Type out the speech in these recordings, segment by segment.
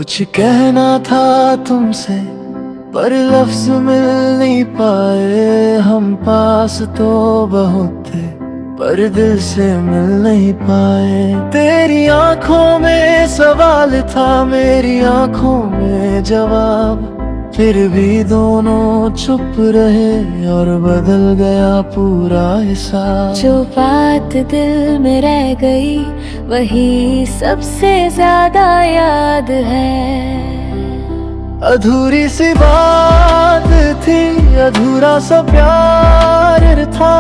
कुछ कहना था तुमसे पर लफ्ज मिल नहीं पाए। हम पास तो बहुत थे पर दिल से मिल नहीं पाए। तेरी आंखों में सवाल था, मेरी आंखों में जवाब, फिर भी दोनों चुप रहे और बदल गया पूरा हिसाब। जो बात दिल में रह गई वही सबसे ज्यादा याद है। अधूरी सी बात थी, अधूरा सा प्यार था।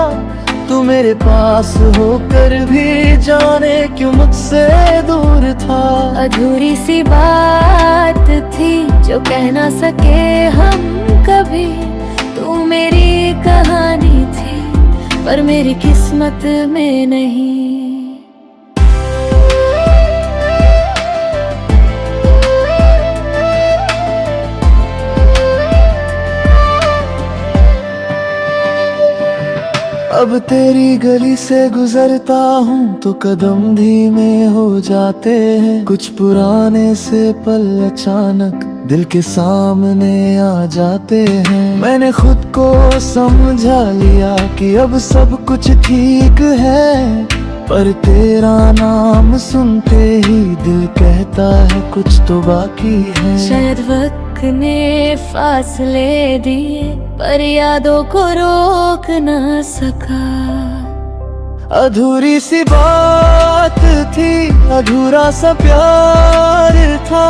तू मेरे पास होकर भी जाने क्यों मुझसे दूर था। अधूरी सी बात थी जो कह ना सके हम कभी। तू मेरी कहानी थी पर मेरी किस्मत में नहीं। अब तेरी गली से गुजरता हूँ तो कदम धीमे हो जाते हैं। कुछ पुराने से पल अचानक दिल के सामने आ जाते हैं। मैंने खुद को समझा लिया कि अब सब कुछ ठीक है, पर तेरा नाम सुनते ही दिल कहता है कुछ तो बाकी है। शायद वक्त ने फासले दिए पर यादों को रोक ना सका। अधूरी सी बात थी, अधूरा सा प्यार था।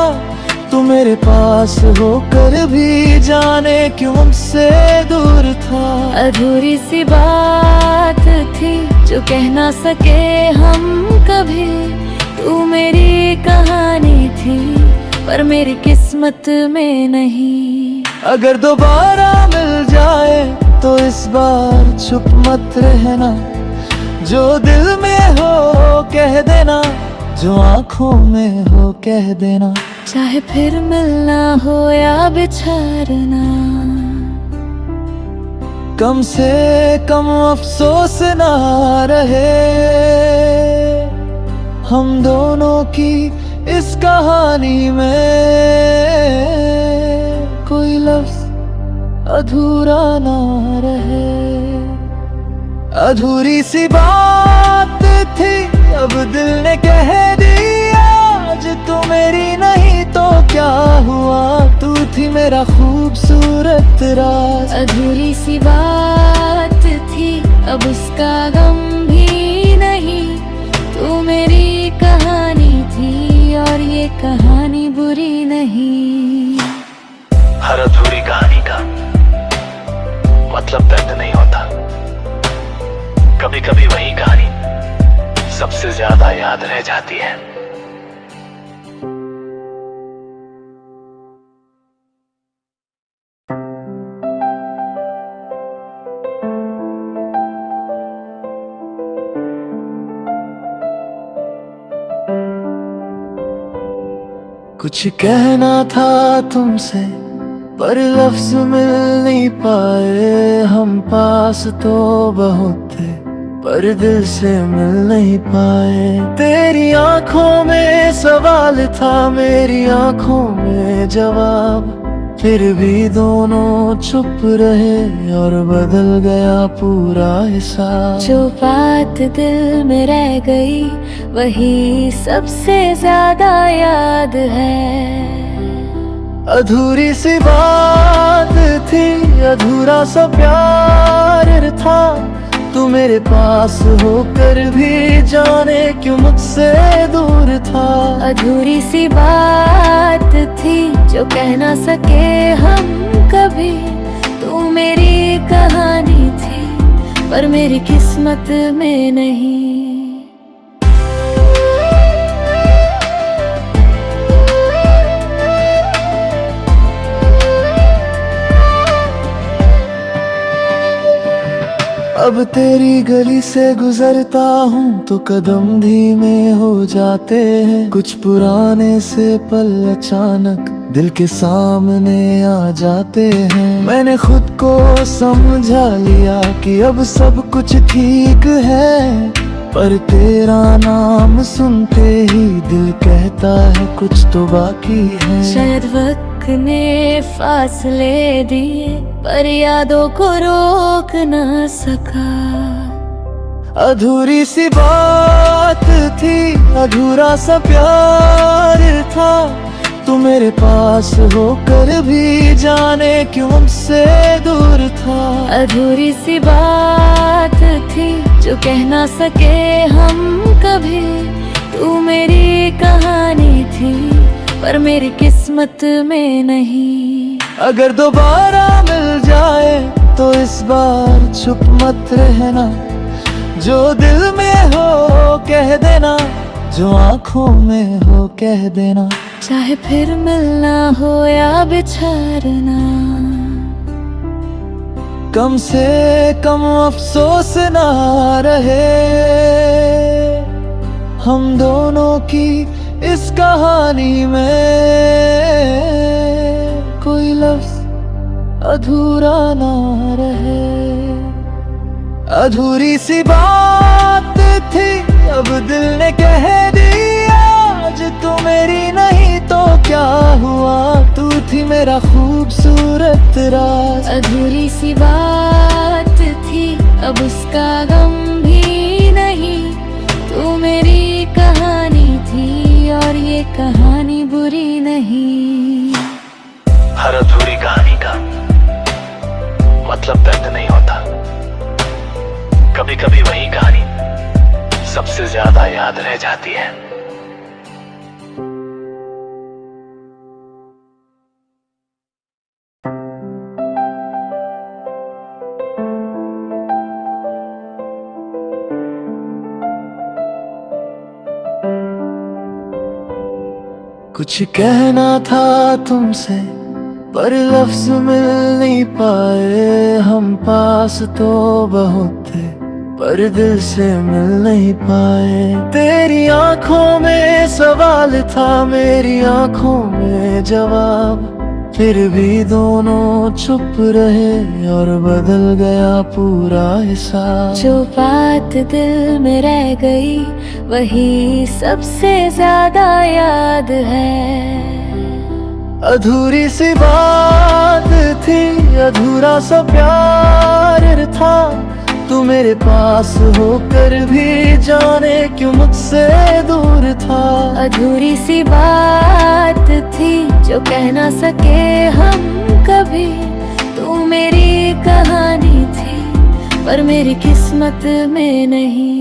तू मेरे पास होकर भी जाने क्यों मुझसे दूर था। अधूरी सी बात थी जो कह ना सके हम कभी। तू मेरी कहानी थी पर मेरी किस्मत में नहीं। अगर दोबारा मिल जाए तो इस बार चुप मत रहना। जो दिल में हो कह देना, जो आंखों में हो कह देना। चाहे फिर मिलना हो या बिछड़ना, कम से कम अफसोस ना रहे। हम दोनों की इस कहानी में कोई लफ्ज अधूरा ना रहे। अधूरी सी बात थी अब दिल ने कह दिया। आज तू मेरी नहीं तो क्या हुआ, तू थी मेरा खूबसूरत राज। अधूरी सी बात थी अब उसका गम भी नहीं। तू मेरी कहानी थी और ये कहानी बुरी नहीं। हर अधूरी कहानी का मतलब दर्द नहीं होता। कभी कभी वही कहानी सबसे ज्यादा याद रह जाती है। कुछ कहना था तुमसे पर लफ्ज मिल नहीं पाए। हम पास तो बहुत थे पर दिल से मिल नहीं पाए। तेरी आंखों में सवाल था, मेरी आंखों में जवाब, फिर भी दोनों चुप रहे और बदल गया पूरा हिसाब। जो बात दिल में रह गई वही सबसे ज्यादा याद है। अधूरी सी बात थी, अधूरा सा प्यार था। तू मेरे पास होकर भी जाने क्यों मुझसे दूर था। अधूरी सी बात थी जो कह ना सके हम कभी। तू मेरी कहानी थी पर मेरी किस्मत में नहीं। अब तेरी गली से गुजरता हूँ तो कदम धीमे हो जाते हैं। कुछ पुराने से पल अचानक दिल के सामने आ जाते हैं। मैंने खुद को समझा लिया कि अब सब कुछ ठीक है, पर तेरा नाम सुनते ही दिल कहता है कुछ तो बाकी है। शायद वक्त ने फासले दिए पर यादों को रोक ना सका। अधूरी सी बात थी, अधूरा सा प्यार था, तू मेरे पास होकर भी जाने क्यों मुझसे दूर था। अधूरी सी बात थी जो कह ना सके हम कभी, तू मेरी कहानी थी पर मेरी किस्मत में नहीं। अगर दोबारा मिल जाए तो इस बार चुप मत रहना, जो दिल में हो कह देना, जो आंखों में हो कह देना। चाहे फिर मिलना हो या बिछड़ना, कम से कम अफसोस ना रहे हम दोनों की इस कहानी में। कोई लफ्ज अधूरा ना रहे। अधूरी सी बात थी अब दिल ने कह दिया, आज तू मेरी नहीं तो क्या हुआ, तू थी मेरा खूबसूरत राज। अधूरी सी बात थी अब उसका गम भी नहीं, तू मेरी कहानी थी और ये कहानी बुरी नहीं। हर अधूरी कहानी का मतलब दर्द नहीं होता, कभी कभी वही कहानी सबसे ज्यादा याद रह जाती है। कुछ कहना था तुमसे पर लफ्ज मिल नहीं पाए, हम पास तो बहुत थे पर दिल से मिल नहीं पाए। तेरी आंखों में सवाल था, मेरी आंखों में जवाब, फिर भी दोनों चुप रहे और बदल गया पूरा हिसाब। जो बात दिल में रह गई वही सबसे ज्यादा याद है। अधूरी सी बात थी, अधूरा सा प्यार था, तू मेरे पास होकर भी जाने क्यों मुझसे दूर था। अधूरी सी बात थी जो कह ना सके हम कभी, तू मेरी कहानी थी पर मेरी किस्मत में नहीं।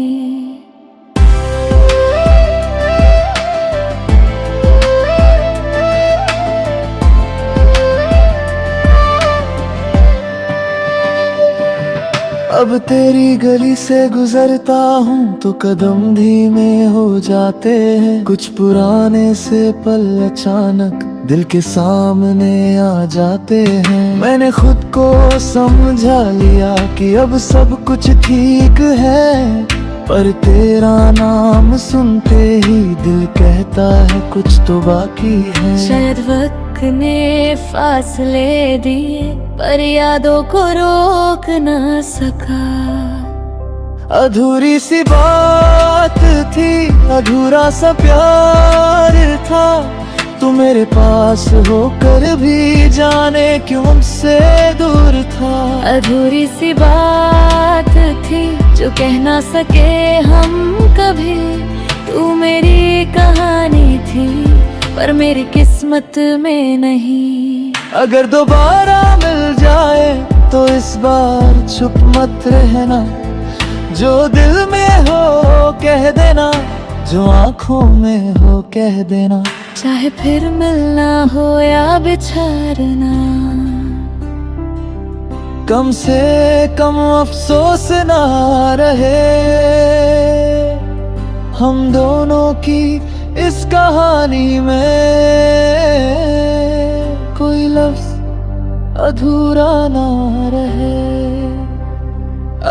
अब तेरी गली से गुजरता हूँ तो कदम धीमे हो जाते हैं, कुछ पुराने से पल अचानक दिल के सामने आ जाते हैं। मैंने खुद को समझा लिया कि अब सब कुछ ठीक है, पर तेरा नाम सुनते ही दिल कहता है कुछ तो बाकी है। शायद वक्त ने फासले दिए पर यादों को रोक ना सका। अधूरी सी बात थी, अधूरा सा प्यार था, तू मेरे पास होकर भी जाने क्यों मुझसे दूर था। अधूरी सी बात थी जो कह ना सके हम कभी, तू मेरी कहानी थी पर मेरी किस्मत में नहीं। अगर दोबारा मिल जाए तो इस बार चुप मत रहना, जो दिल में हो कह देना, जो आंखों में हो कह देना। चाहे फिर मिलना हो या बिछड़ना, कम से कम अफसोस ना रहे हम दोनों की इस कहानी में। कोई लफ्ज अधूरा ना रहे।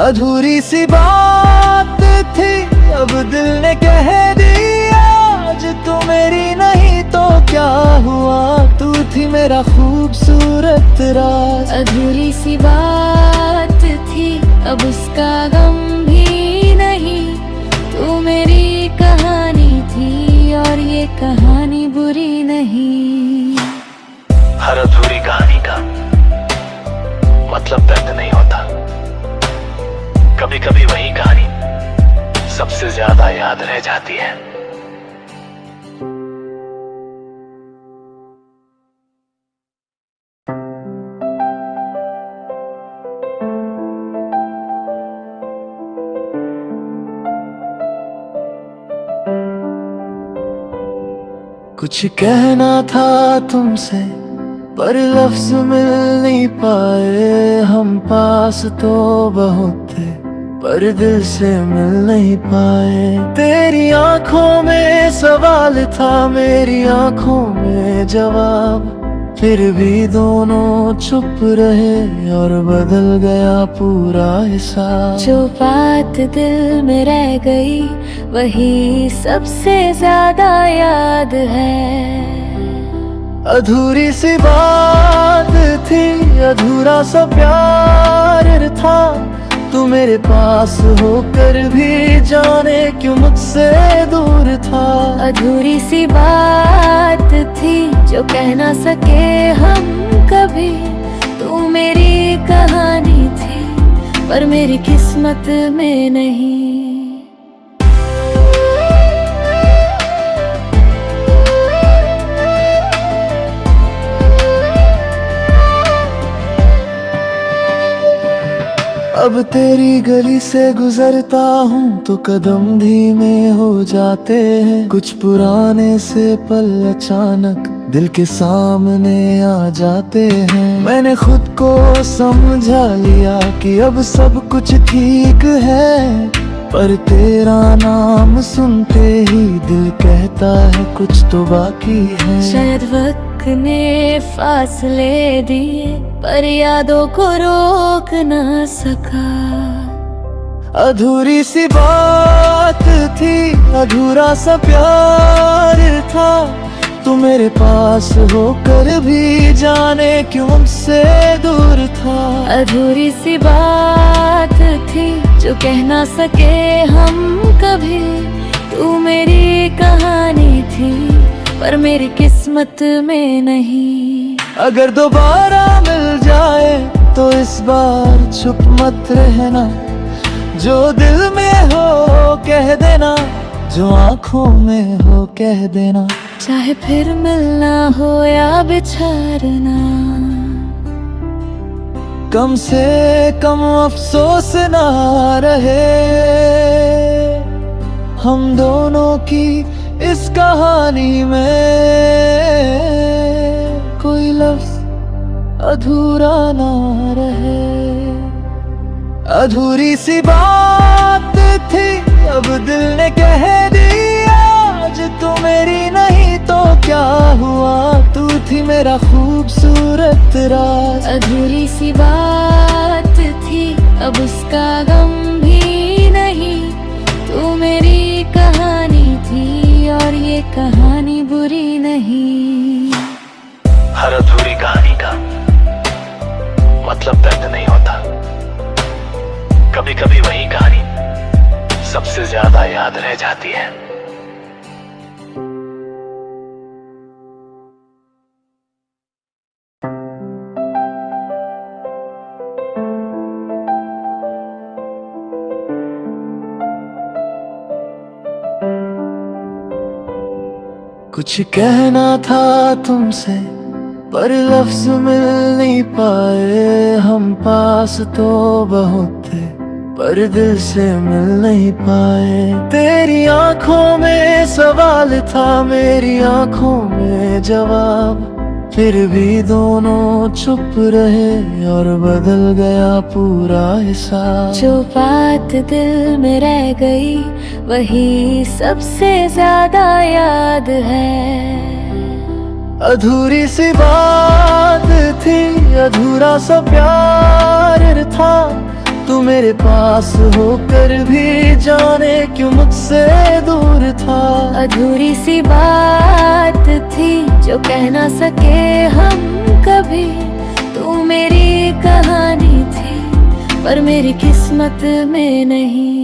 अधूरी सी बात थी अब दिल ने कह दिया, आज तू मेरी नहीं तो क्या हुआ, तू थी मेरा खूबसूरत राज। अधूरी सी बात थी अब उसका गम भी नहीं, मतलब दर्द नहीं होता। कभी कभी वही कहानी सबसे ज्यादा याद रह जाती है। कुछ कहना था तुमसे पर लफ्ज मिल नहीं पाए, हम पास तो बहुत थे पर दिल से मिल नहीं पाए। तेरी आंखों में सवाल था, मेरी आंखों में जवाब, फिर भी दोनों चुप रहे और बदल गया पूरा हिसाब। जो बात दिल में रह गई वही सबसे ज्यादा याद है। अधूरी सी बात थी, अधूरा सा प्यार था, तू मेरे पास होकर भी जाने क्यों मुझसे दूर था। अधूरी सी बात थी जो कह ना सके हम कभी, तू मेरी कहानी थी पर मेरी किस्मत में नहीं। अब तेरी गली से गुजरता हूँ तो कदम धीमे हो जाते हैं, कुछ पुराने से पल अचानक दिल के सामने आ जाते हैं। मैंने खुद को समझा लिया कि अब सब कुछ ठीक है, पर तेरा नाम सुनते ही दिल कहता है कुछ तो बाकी है। शायद वक्त ने फासले दिए पर यादों को रोक ना सका। अधूरी सी बात थी, अधूरा सा प्यार था, तू मेरे पास होकर भी जाने क्यों मुझसे दूर था। अधूरी सी बात थी जो कह ना सके हम कभी, तू मेरी कहानी थी पर मेरी किस्मत में नहीं। अगर दोबारा मिल जाए तो इस बार चुप मत रहना, जो दिल में हो कह देना, जो आंखों में हो कह देना। चाहे फिर मिलना हो या बिछड़ना, कम से कम अफसोस ना रहे हम दोनों की इस कहानी में। कोई लफ्ज अधूरा ना रहे। अधूरी सी बात थी अब दिल ने कह दिया, आज तू मेरी नहीं तो क्या हुआ, तू थी मेरा खूबसूरत राज। अधूरी सी बात थी अब उसका गम भी नहीं, तू मेरी कहानी थी और ये कहानी बुरी नहीं। हर अधूरी कहानी का मतलब दर्द नहीं होता। कभी कभी वही कहानी सबसे ज्यादा याद रह जाती है। कुछ कहना था तुमसे पर लफ्ज मिल नहीं पाए, हम पास तो बहुत थे पर दिल से मिल नहीं पाए। तेरी आंखों में सवाल था, मेरी आंखों में जवाब, फिर भी दोनों चुप रहे और बदल गया पूरा हिसाब। जो बात दिल में रह गई वही सबसे ज्यादा याद है। अधूरी सी बात थी, अधूरा सा प्यार था, तू मेरे पास होकर भी जाने क्यों मुझसे दूर था। अधूरी सी बात थी जो कह ना सके हम कभी, तू मेरी कहानी थी पर मेरी किस्मत में नहीं।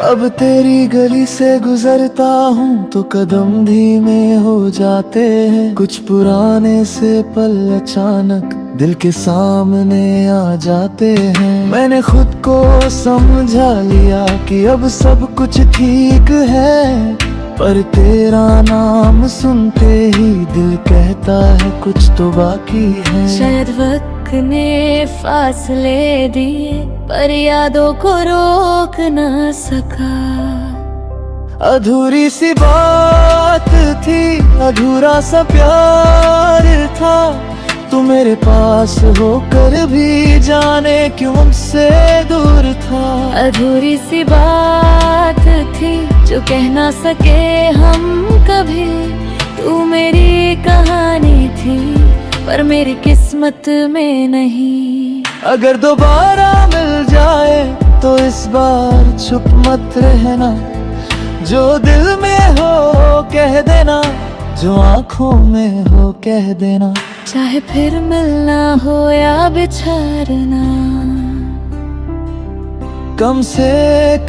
अब तेरी गली से गुजरता हूँ तो कदम धीमे हो जाते हैं। कुछ पुराने से पल अचानक दिल के सामने आ जाते हैं। मैंने खुद को समझा लिया कि अब सब कुछ ठीक है, पर तेरा नाम सुनते ही दिल कहता है कुछ तो बाकी है। शायद वक्त ने फासले दिए पर यादों को रोक ना सका। अधूरी सी बात थी, अधूरा सा प्यार था। तू मेरे पास होकर भी जाने क्यों मुझसे दूर था। अधूरी सी बात थी जो कह ना सके हम कभी। तू मेरी कहानी थी पर मेरी किस्मत में नहीं। अगर दोबारा मिल जाए तो इस बार चुप मत रहना। जो दिल में हो कह देना, जो आंखों में हो कह देना। चाहे फिर मिलना हो या बिछड़ना, कम से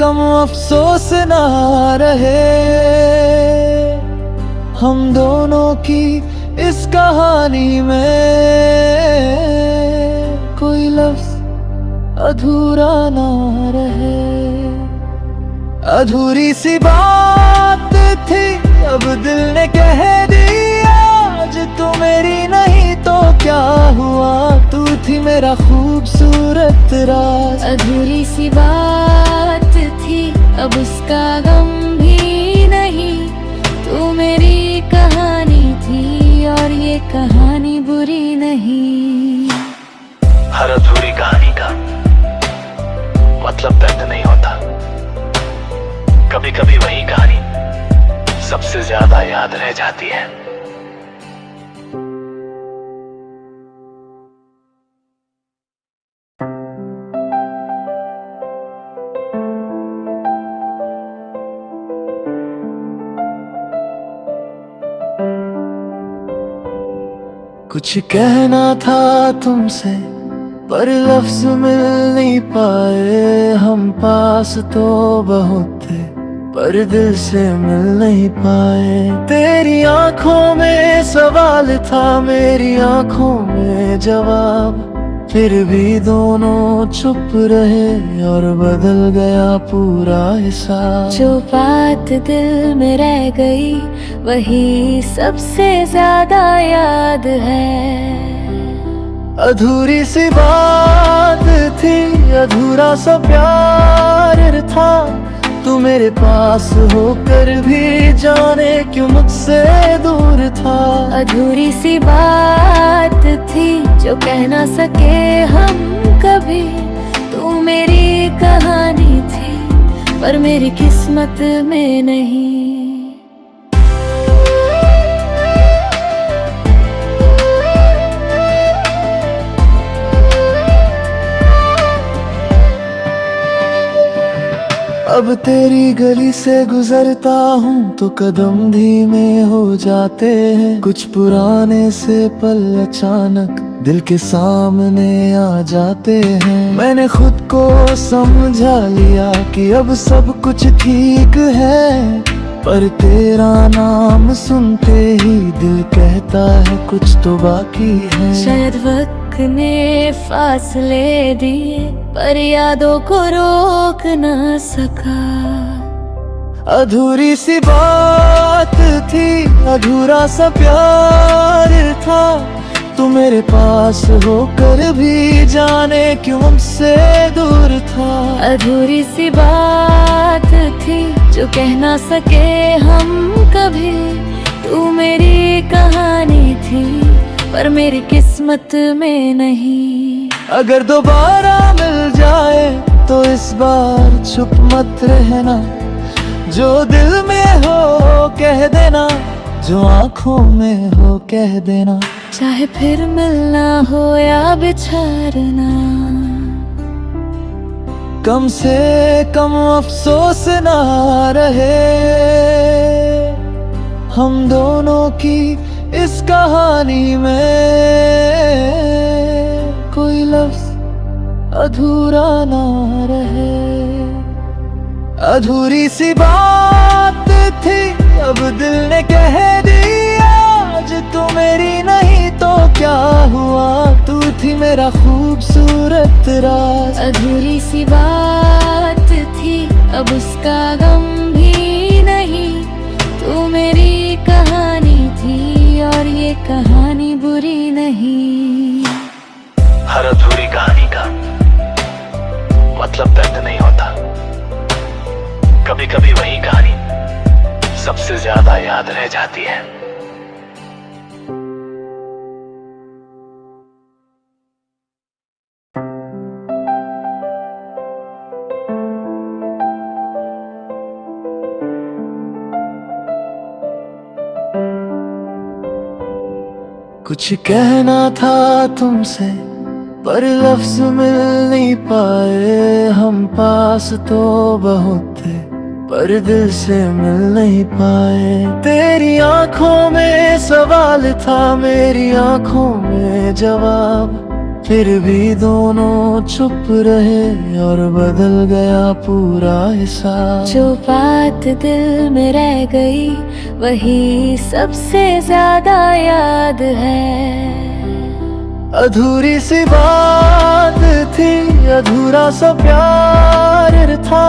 कम अफसोस ना रहे हम दोनों की इस कहानी में। कोई लफ्ज अधूरा ना रहे। अधूरी सी बात थी अब दिल ने कह दिया। आज तू मेरी नहीं तो क्या हुआ, तू थी मेरा खूबसूरत राज। अधूरी सी बात थी अब उसका गम भी नहीं। तू मेरी कहानी थी और ये कहानी बुरी नहीं। हर अधूरी कहानी का मतलब दर्द नहीं होता। कभी कभी वही कहानी सबसे ज्यादा याद रह जाती है। कुछ कहना था तुमसे पर लफ्ज मिल नहीं पाए। हम पास तो बहुत थे पर दिल से मिल नहीं पाए। तेरी आंखों में सवाल था, मेरी आंखों में जवाब। फिर भी दोनों चुप रहे और बदल गया पूरा हिसाब। जो बात दिल में रह गई वही सबसे ज्यादा याद है। अधूरी सी बात थी, अधूरा सा प्यार था। तू मेरे पास होकर भी जाने क्यों मुझसे दूर था। अधूरी सी बात थी जो कह ना सके हम कभी। तू मेरी कहानी थी पर मेरी किस्मत में नहीं। अब तेरी गली से गुजरता हूँ तो कदम धीमे हो जाते हैं। कुछ पुराने से पल अचानक दिल के सामने आ जाते हैं। मैंने खुद को समझा लिया कि अब सब कुछ ठीक है, पर तेरा नाम सुनते ही दिल कहता है कुछ तो बाकी है। शायद वक्त ने फासले दिए पर यादों को रोक ना सका। अधूरी सी बात थी, अधूरा सा प्यार था। तू मेरे पास होकर भी जाने क्यों मुझसे दूर था। अधूरी सी बात थी जो कह ना सके हम कभी। तू मेरी कहानी थी पर मेरी किस्मत में नहीं। अगर दोबारा मिल जाए तो इस बार चुप मत रहना। जो दिल में हो कह देना, जो आंखों में हो कह देना। चाहे फिर मिलना हो या बिछड़ना, कम से कम अफसोस ना रहे हम दोनों की इस कहानी में। कोई लफ्ज अधूरा ना रहे। अधूरी सी बात थी अब दिल ने कह दिया, आज तू मेरी नहीं तो क्या हुआ, तू थी मेरा खूबसूरत राज। अधूरी सी बात थी अब उसका गम भी नहीं, तू मेरी कहानी थी और ये कहानी बुरी नहीं। हर अधूरी कहानी का मतलब दर्द नहीं होता, कभी कभी वही कहानी सबसे ज्यादा याद रह जाती है। कुछ कहना था तुमसे पर लफ्ज मिल नहीं पाए, हम पास तो बहुत थे पर दिल से मिल नहीं पाए। तेरी आंखों में सवाल था, मेरी आंखों में जवाब, फिर भी दोनों चुप रहे और बदल गया पूरा हिसाब। जो बात दिल में रह गई वही सबसे ज्यादा याद है। अधूरी सी बात थी, अधूरा सा प्यार था,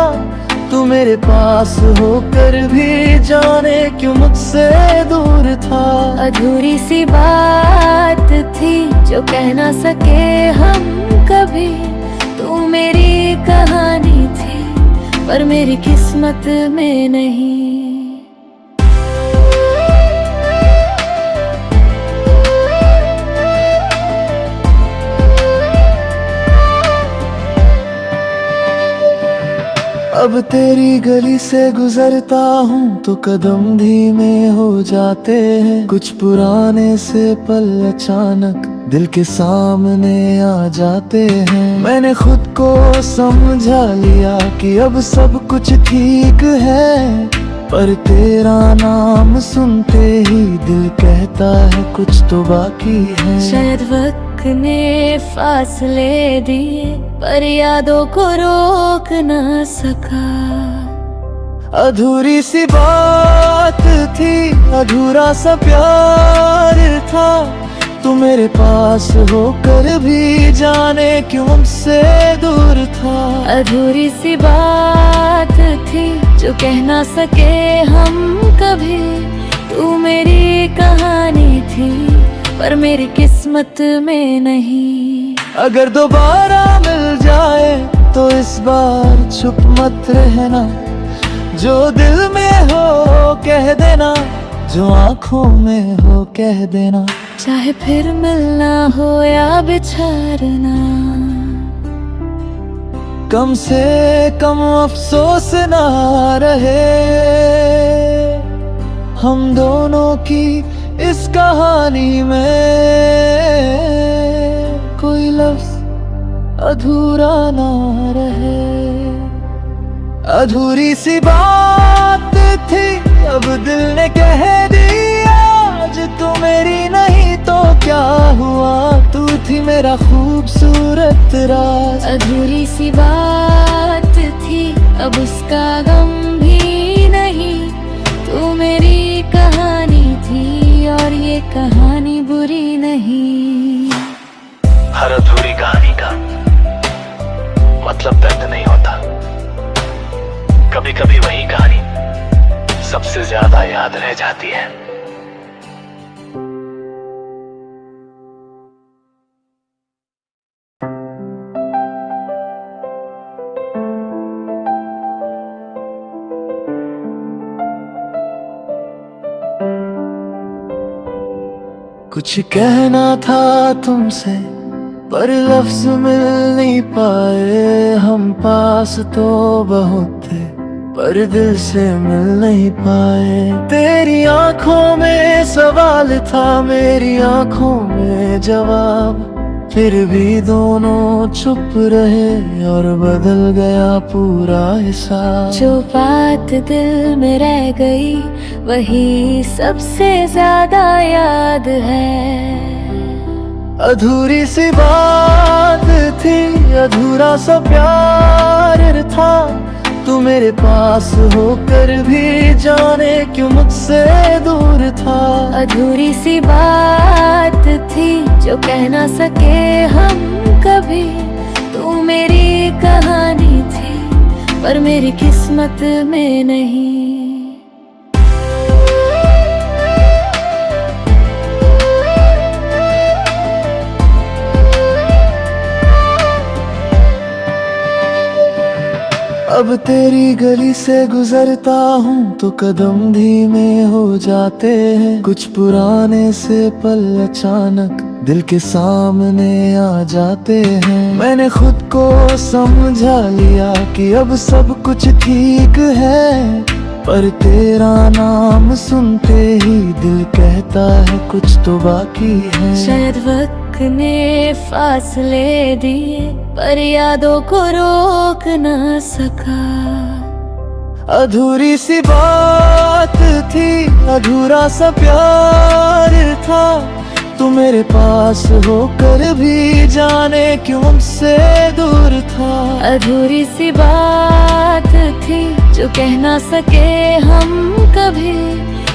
तू मेरे पास होकर भी जाने क्यों मुझसे दूर था। अधूरी सी बात थी जो कह ना सके हम कभी, तू मेरी कहानी थी पर मेरी किस्मत में नहीं। अब तेरी गली से गुजरता हूँ तो कदम धीमे हो जाते हैं, कुछ पुराने से पल अचानक दिल के सामने आ जाते हैं। मैंने खुद को समझा लिया कि अब सब कुछ ठीक है, पर तेरा नाम सुनते ही दिल कहता है कुछ तो बाकी है। शायद वक्त ने फासले दिए पर यादों को रोक ना सका। अधूरी सी बात थी, अधूरा सा प्यार था, तू मेरे पास होकर भी जाने क्यों मुझसे दूर था। अधूरी सी बात थी जो कह ना सके हम कभी, तू मेरी कहानी थी पर मेरी किस्मत में नहीं। अगर दोबारा मिल जाए तो इस बार चुप मत रहना, जो दिल में हो कह देना, जो आंखों में हो कह देना। चाहे फिर मिलना हो या बिछड़ना, कम से कम अफसोस ना रहे हम दोनों की इस कहानी में। कोई लफ्ज अधूरा ना रहे। अधूरी सी बात थी अब दिल ने कह दिया, आज तू मेरी नहीं तो क्या हुआ, तू थी मेरा खूबसूरत राज। अधूरी सी बात थी अब उसका गम भी नहीं, तू मेरी कहानी थी और ये कहानी बुरी नहीं। हर अधूरी कहानी का मतलब दर्द नहीं होता, कभी कभी वही कहानी सबसे ज्यादा याद रह जाती है। कुछ कहना था तुमसे पर लफ्ज मिल नहीं पाए, हम पास तो बहुत थे पर दिल से मिल नहीं पाए। तेरी आंखों में सवाल था, मेरी आंखों में जवाब, फिर भी दोनों चुप रहे और बदल गया पूरा हिसाब। जो बात दिल में रह गई वही सबसे ज्यादा याद है। अधूरी सी बात थी, अधूरा सा प्यार था, तू तू मेरे पास होकर भी जाने क्यों मुझसे दूर था। अधूरी सी बात थी जो कह ना सके हम कभी, तू मेरी कहानी थी पर मेरी किस्मत में नहीं। अब तेरी गली से गुजरता हूँ तो कदम धीमे हो जाते हैं। कुछ पुराने से पल अचानक दिल के सामने आ जाते हैं। मैंने खुद को समझा लिया कि अब सब कुछ ठीक है, पर तेरा नाम सुनते ही दिल कहता है कुछ तो बाकी है। शायद वक्त ने फासले दिए पर यादों को रोक ना सका। अधूरी सी बात थी, अधूरा सा प्यार था, तू मेरे पास होकर भी जाने क्यों मुझसे दूर था। अधूरी सी बात थी जो कह ना सके हम कभी,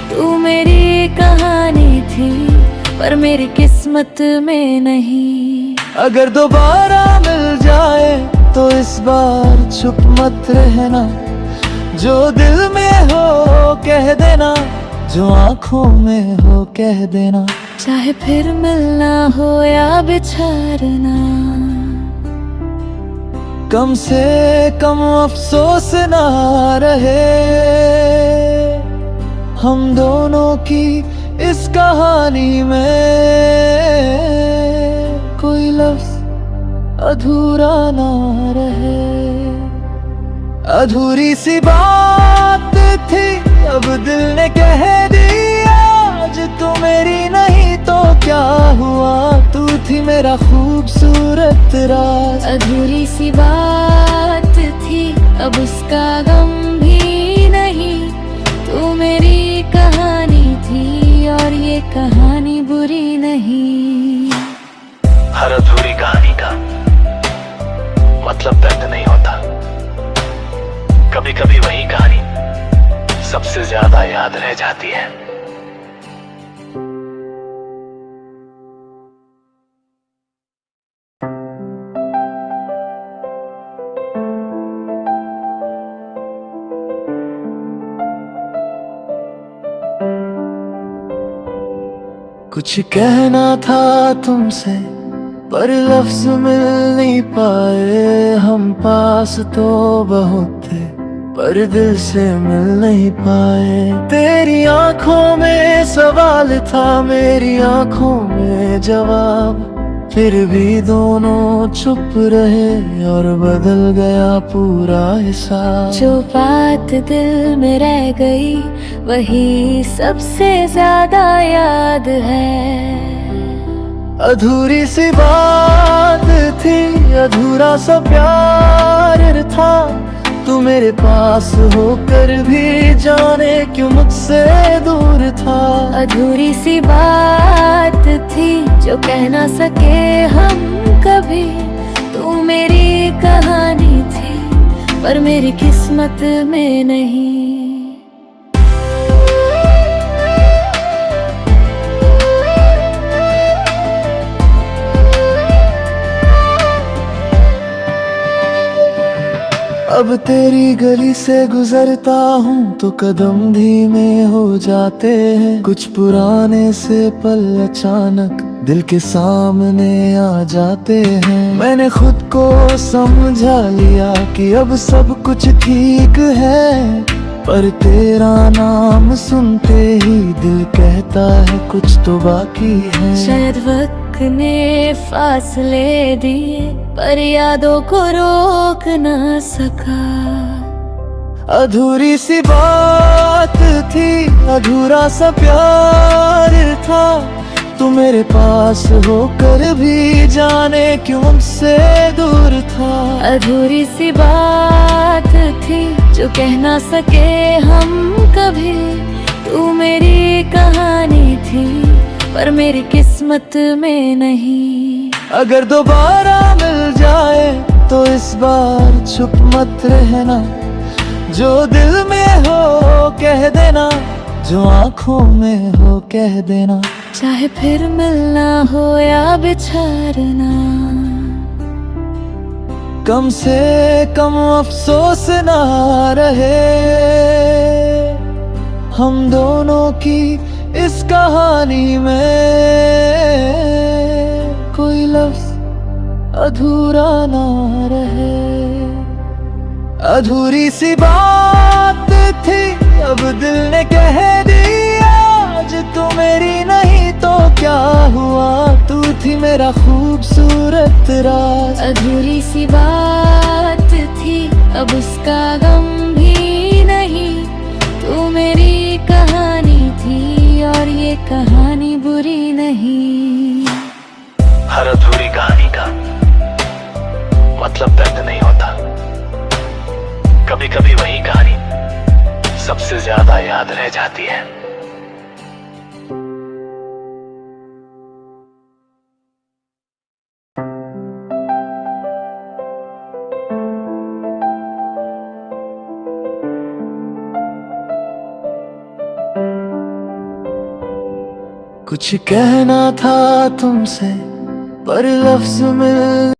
तू मेरी कहानी थी पर मेरी किस्मत में नहीं। अगर दोबारा मिल जाए तो इस बार चुप मत रहना, जो दिल में हो कह देना, जो आंखों में हो कह देना। चाहे फिर मिलना हो या बिछड़ना, कम से कम अफसोस ना रहे हम दोनों की इस कहानी में। कोई लफ्ज अधूरा ना रहे। अधूरी सी बात थी अब दिल ने कह दिया, आज तू मेरी नहीं तो क्या हुआ, तू थी मेरा खूबसूरत राज। अधूरी सी बात थी अब उसका गम भी नहीं, तू मेरी कहानी थी और ये कहानी बुरी नहीं। हर अधूरी कहानी का मतलब दर्द नहीं होता, कभी कभी वही कहानी सबसे ज्यादा याद रह जाती है। कुछ कहना था तुमसे पर लफ्ज मिल नहीं पाए, हम पास तो बहुत थे पर दिल से मिल नहीं पाए। तेरी आंखों में सवाल था, मेरी आंखों में जवाब, फिर भी दोनों चुप रहे और बदल गया पूरा हिसाब। जो बात दिल में रह गई वही सबसे ज्यादा याद है। अधूरी सी बात थी, अधूरा सा प्यार था, तू मेरे पास होकर भी जाने क्यों मुझसे दूर था। अधूरी सी बात थी जो कह ना सके हम कभी, तू मेरी कहानी थी पर मेरी किस्मत में नहीं। अब तेरी गली से गुजरता हूँ तो कदम धीमे हो जाते हैं। कुछ पुराने से पल अचानक दिल के सामने आ जाते हैं। मैंने खुद को समझा लिया कि अब सब कुछ ठीक है, पर तेरा नाम सुनते ही दिल कहता है कुछ तो बाकी है। शायद वक्त ने फासले दिए पर यादों को रोक ना सका। अधूरी सी बात थी, अधूरा सा प्यार था, तू मेरे पास होकर भी जाने क्यों मुझसे दूर था। अधूरी सी बात थी जो कह ना सके हम कभी, तू मेरी कहानी थी पर मेरी किस्मत में नहीं। अगर दोबारा मिल जाए तो इस बार चुप मत रहना, जो दिल में हो कह देना, जो आंखों में हो कह देना। चाहे फिर मिलना हो या बिछड़ना, कम से कम अफसोस ना रहे हम दोनों की इस कहानी में। कोई लफ्ज अधूरा ना रहे। अधूरी सी बात थी अब दिल ने कह दिया, आज तू मेरी नहीं तो क्या हुआ, तू थी मेरा खूबसूरत राज। अधूरी सी बात थी अब उसका गम भी नहीं, तू मेरी कहानी थी और ये कहानी बुरी नहीं। हर अधूरी कहानी का मतलब दर्द नहीं होता, कभी कभी वही कहानी सबसे ज्यादा याद रह जाती है। कुछ कहना था तुमसे पर लफ्ज मिल